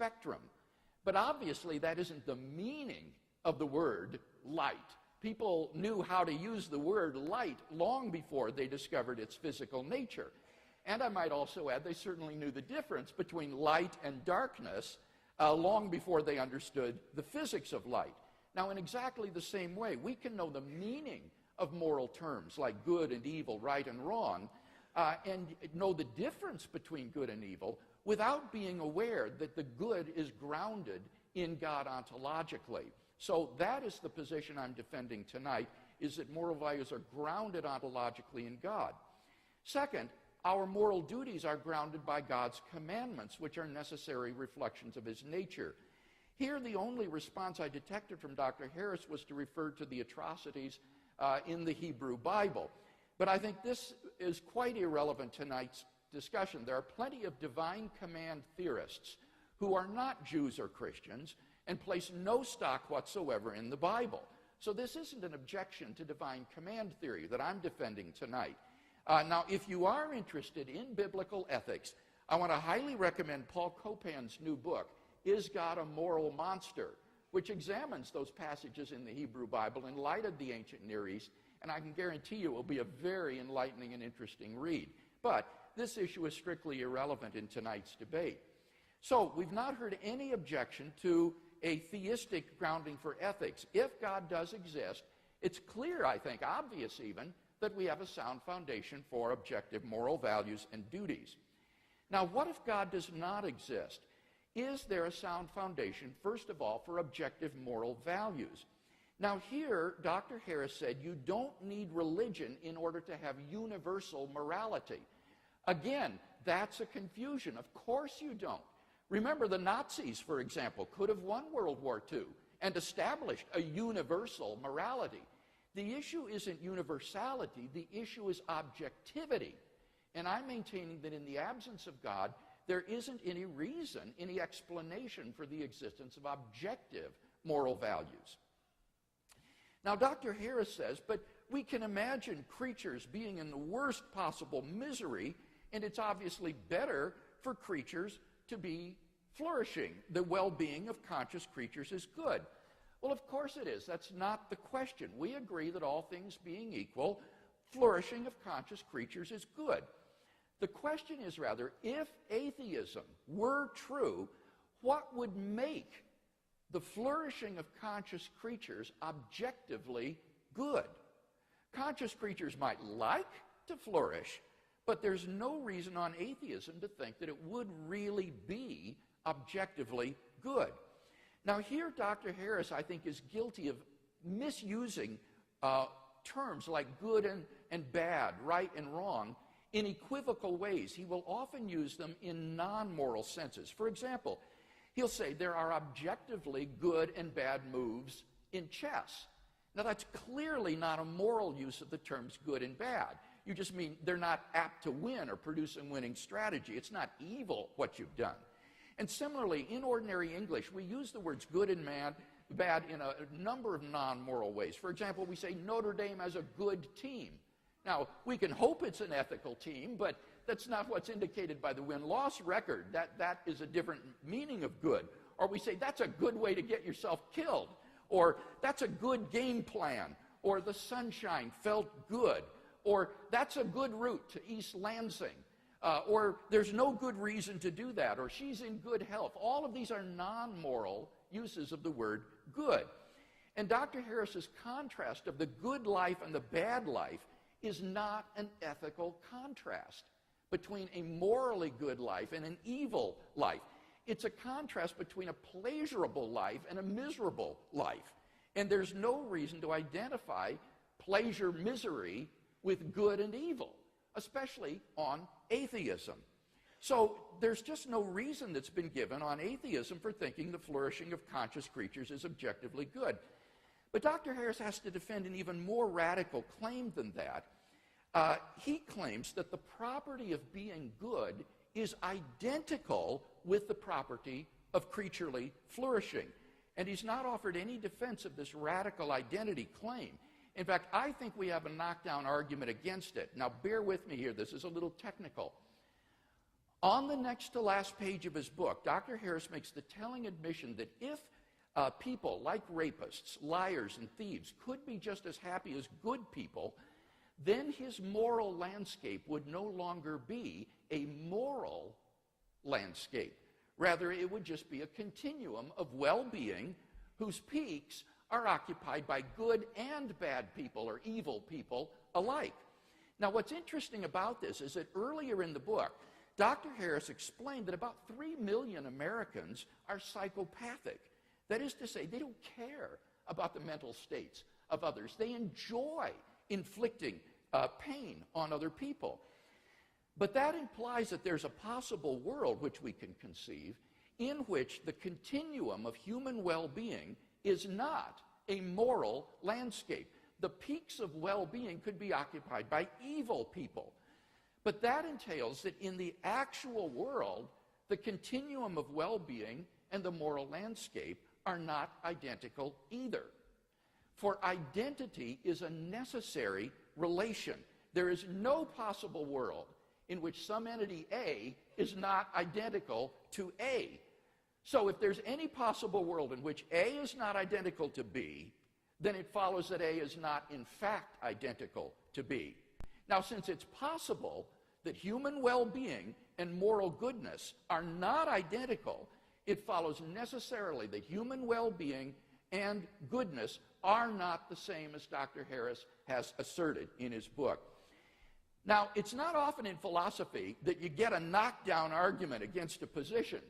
spectrum. But obviously that isn't the meaning of the word light. People knew how to use the word light long before they discovered its physical nature. And I might also add, they certainly knew the difference between light and darkness long before they understood the physics of light. Now, in exactly the same way, we can know the meaning of moral terms like good and evil, right and wrong, and know the difference between good and evil without being aware that the good is grounded in God ontologically. So that is the position I'm defending tonight, is that moral values are grounded ontologically in God. Second, our moral duties are grounded by God's commandments, which are necessary reflections of his nature. Here, the only response I detected from Dr. Harris was to refer to the atrocities in the Hebrew Bible. But I think this is quite irrelevant to tonight's discussion. There are plenty of divine command theorists who are not Jews or Christians and place no stock whatsoever in the Bible. So this isn't an objection to divine command theory that I'm defending tonight. Now, if you are interested in biblical ethics, I want to highly recommend Paul Copan's new book, Is God a Moral Monster?, which examines those passages in the Hebrew Bible in light of the ancient Near East, and I can guarantee you it will be a very enlightening and interesting read. But this issue is strictly irrelevant in tonight's debate. So we've not heard any objection to a theistic grounding for ethics. If God does exist, it's clear, I think, obvious even, that we have a sound foundation for objective moral values and duties. Now, what if God does not exist? Is there a sound foundation, first of all, for objective moral values? Now here, Dr. Harris said you don't need religion in order to have universal morality. Again, that's a confusion. Of course you don't. Remember, the Nazis, for example, could have won World War II and established a universal morality. The issue isn't universality, the issue is objectivity. And I'm maintaining that in the absence of God, there isn't any reason, any explanation for the existence of objective moral values. Now, Dr. Harris says, but we can imagine creatures being in the worst possible misery, and it's obviously better for creatures to be flourishing. The well-being of conscious creatures is good. Well, of course it is. That's not the question. We agree that all things being equal, flourishing of conscious creatures is good. The question is rather, if atheism were true, what would make the flourishing of conscious creatures objectively good? Conscious creatures might like to flourish, but there's no reason on atheism to think that it would really be objectively good. Now here, Dr. Harris, I think, is guilty of misusing terms like good and bad, right and wrong, in equivocal ways. He will often use them in non-moral senses. For example, he'll say there are objectively good and bad moves in chess. Now that's clearly not a moral use of the terms good and bad. You just mean they're not apt to win or produce a winning strategy. It's not evil what you've done. And similarly, in ordinary English, we use the words good and bad in a number of non-moral ways. For example, we say Notre Dame has a good team. Now, we can hope it's an ethical team, but that's not what's indicated by the win-loss record. That is a different meaning of good. Or we say that's a good way to get yourself killed. Or that's a good game plan. Or the sunshine felt good. Or that's a good route to East Lansing. Or there's no good reason to do that. Or she's in good health. All of these are non-moral uses of the word good. And Dr. Harris's contrast of the good life and the bad life is not an ethical contrast between a morally good life and an evil life. It's a contrast between a pleasurable life and a miserable life. And there's no reason to identify pleasure, misery with good and evil, especially on atheism. So there's just no reason that's been given on atheism for thinking the flourishing of conscious creatures is objectively good. But Dr. Harris has to defend an even more radical claim than that. He claims that the property of being good is identical with the property of creaturely flourishing. And he's not offered any defense of this radical identity claim. In fact, I think we have a knockdown argument against it. Now, bear with me here. This is a little technical. On the next to last page of his book, Dr. Harris makes the telling admission that if people like rapists, liars, and thieves could be just as happy as good people, then his moral landscape would no longer be a moral landscape. Rather, it would just be a continuum of well-being whose peaks are occupied by good and bad people or evil people alike. Now, what's interesting about this is that earlier in the book, Dr. Harris explained that about 3 million Americans are psychopathic. That is to say, they don't care about the mental states of others. They enjoy inflicting pain on other people. But that implies that there's a possible world which we can conceive in which the continuum of human well-being is not a moral landscape. The peaks of well-being could be occupied by evil people. But that entails that in the actual world, the continuum of well-being and the moral landscape are not identical either. For identity is a necessary relation. There is no possible world in which some entity A is not identical to A. So if there's any possible world in which A is not identical to B, then it follows that A is not in fact identical to B. Now, since it's possible that human well-being and moral goodness are not identical, it follows necessarily that human well-being and goodness are not the same as Dr. Harris has asserted in his book. Now, it's not often in philosophy that you get a knockdown argument against a position,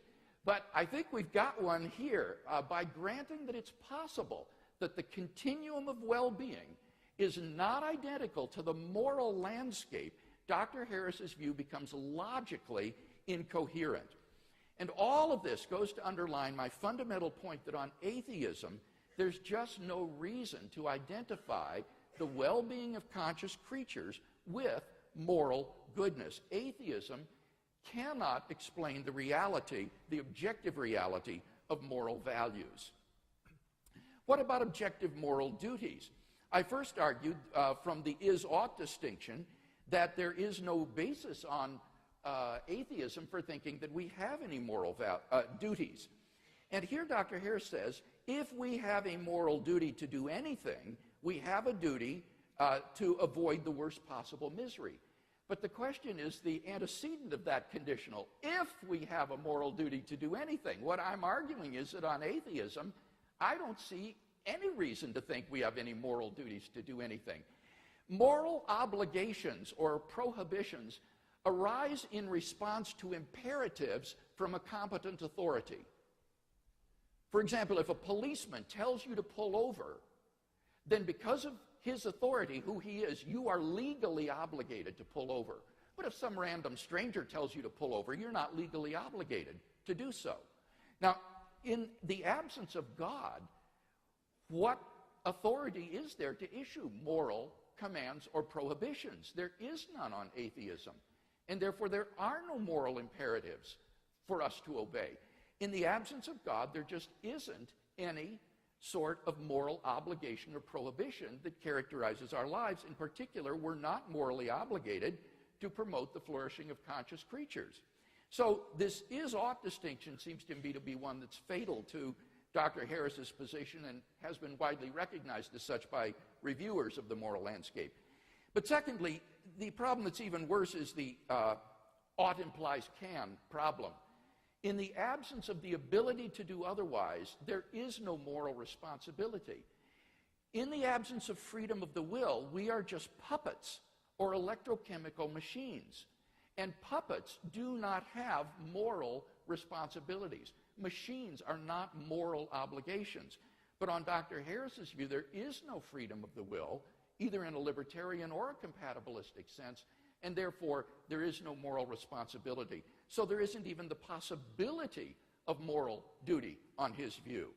but I think we've got one here by granting that it's possible that the continuum of well-being is not identical to the moral landscape. Dr. Harris's view becomes logically incoherent. And all of this goes to underline my fundamental point that on atheism, there's just no reason to identify the well-being of conscious creatures with moral goodness. Atheism cannot explain the reality, the objective reality of moral values. What about objective moral duties? I first argued from the is-ought distinction that there is no basis on atheism for thinking that we have any moral duties. And here Dr. Harris says, if we have a moral duty to do anything, we have a duty to avoid the worst possible misery. But the question is the antecedent of that conditional. If we have a moral duty to do anything, what I'm arguing is that on atheism, I don't see any reason to think we have any moral duties to do anything. Moral obligations or prohibitions arise in response to imperatives from a competent authority. For example, if a policeman tells you to pull over, then because of his authority, who he is, you are legally obligated to pull over. But if some random stranger tells you to pull over, you're not legally obligated to do so. Now, in the absence of God, what authority is there to issue moral commands or prohibitions? There is none on atheism. And therefore, there are no moral imperatives for us to obey. In the absence of God, there just isn't any sort of moral obligation or prohibition that characterizes our lives. In particular, we're not morally obligated to promote the flourishing of conscious creatures. So this is-ought distinction seems to me to be one that's fatal to Dr. Harris's position and has been widely recognized as such by reviewers of the moral landscape. But secondly, the problem that's even worse is the ought implies can problem. In the absence of the ability to do otherwise, there is no moral responsibility. In the absence of freedom of the will, we are just puppets or electrochemical machines. And puppets do not have moral responsibilities. Machines are not moral obligations. But on Dr. Harris's view, there is no freedom of the will, either in a libertarian or a compatibilistic sense, and therefore there is no moral responsibility. So there isn't even the possibility of moral duty on his view.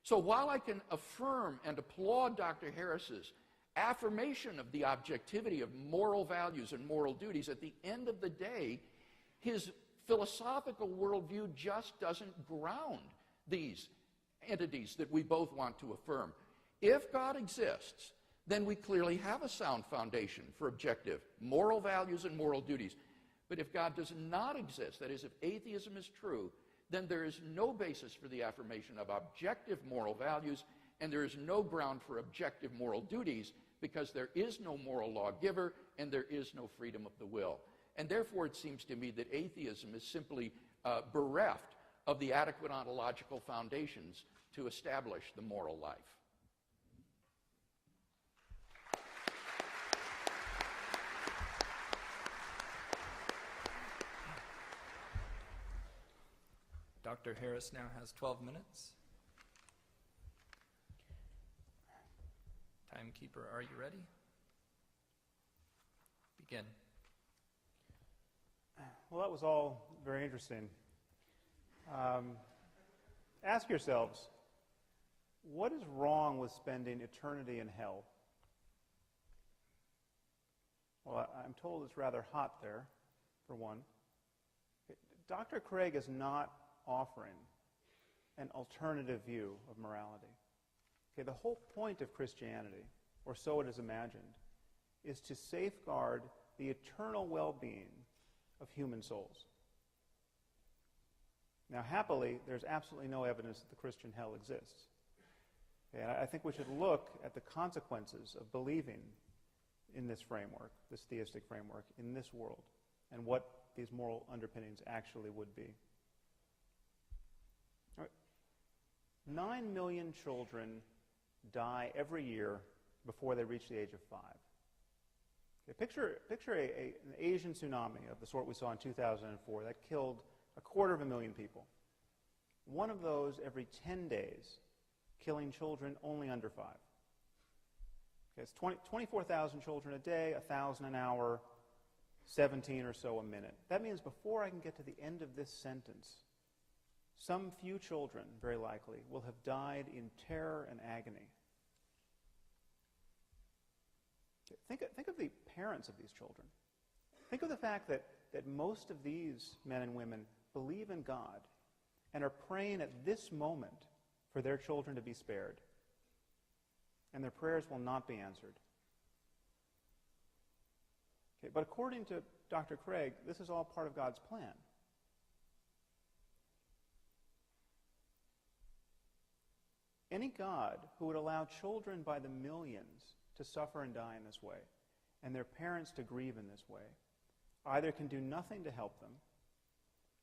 So while I can affirm and applaud Dr. Harris's affirmation of the objectivity of moral values and moral duties, at the end of the day, his philosophical worldview just doesn't ground these entities that we both want to affirm. If God exists, then we clearly have a sound foundation for objective moral values and moral duties. But if God does not exist, that is, if atheism is true, then there is no basis for the affirmation of objective moral values, and there is no ground for objective moral duties, because there is no moral lawgiver and there is no freedom of the will. And therefore, it seems to me that atheism is simply bereft of the adequate ontological foundations to establish the moral life. Dr. Harris now has 12 minutes. Timekeeper, are you ready? Begin. Well, that was all very interesting. Ask yourselves, what is wrong with spending eternity in hell? Well, I'm told it's rather hot there, for one. Dr. Craig is not offering an alternative view of morality. Okay, the whole point of Christianity, or so it is imagined, is to safeguard the eternal well-being of human souls. Now, happily, there's absolutely no evidence that the Christian hell exists. Okay, I think we should look at the consequences of believing in this framework, this theistic framework, in this world, and what these moral underpinnings actually would be. 9 million children die every year before they reach the age of 5. Okay, picture an Asian tsunami of the sort we saw in 2004 that killed 250,000 people. One of those every 10 days, killing children only under 5. Okay, it's 24,000 children a day, 1,000 an hour, 17 or so a minute. That means before I can get to the end of this sentence, some few children, very likely, will have died in terror and agony. Think of the parents of these children. Think of the fact that most of these men and women believe in God and are praying at this moment for their children to be spared. And their prayers will not be answered. Okay, but according to Dr. Craig, this is all part of God's plan. Any God who would allow children by the millions to suffer and die in this way, and their parents to grieve in this way, either can do nothing to help them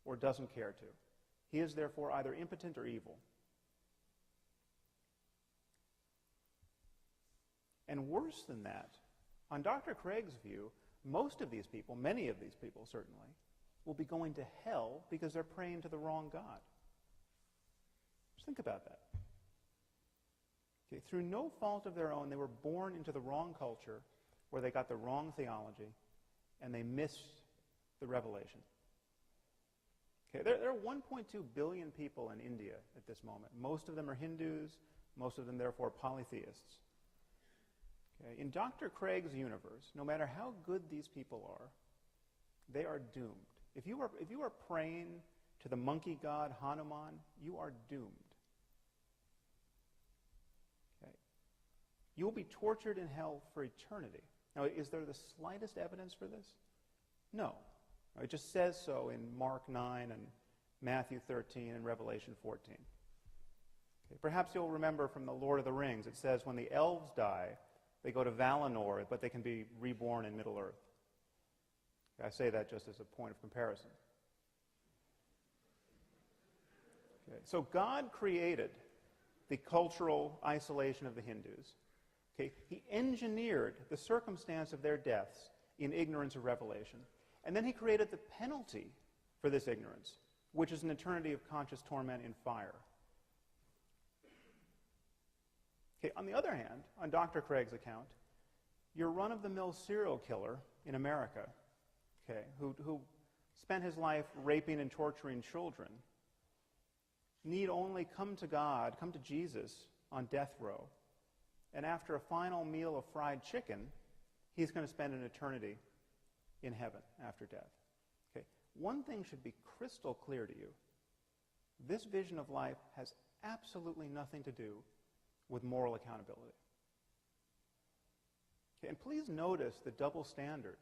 or doesn't care to. He is therefore either impotent or evil. And worse than that, on Dr. Craig's view, most of these people, many of these people certainly, will be going to hell because they're praying to the wrong God. Just think about that. Okay, through no fault of their own, they were born into the wrong culture where they got the wrong theology and they missed the revelation. Okay, there are 1.2 billion people in India at this moment. Most of them are Hindus, most of them therefore polytheists. Okay, in Dr. Craig's universe, no matter how good these people are, they are doomed. If you are praying to the monkey god Hanuman, you are doomed. You will be tortured in hell for eternity. Now, is there the slightest evidence for this? No. It just says so in Mark 9 and Matthew 13 and Revelation 14. Okay, perhaps you'll remember from the Lord of the Rings, it says when the elves die, they go to Valinor, but they can be reborn in Middle-earth. I say that just as a point of comparison. Okay, so God created the cultural isolation of the Hindus. Okay, he engineered the circumstance of their deaths in ignorance of revelation. And then he created the penalty for this ignorance, which is an eternity of conscious torment in fire. Okay, on the other hand, on Dr. Craig's account, your run-of-the-mill serial killer in America, okay, who spent his life raping and torturing children, need only come to God, come to Jesus on death row, and after a final meal of fried chicken, he's going to spend an eternity in heaven after death. Okay, one thing should be crystal clear to you. This vision of life has absolutely nothing to do with moral accountability. Okay, and please notice the double standard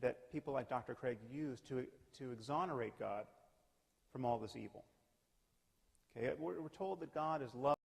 that people like Dr. Craig use to exonerate God from all this evil. Okay, we're told that God is love.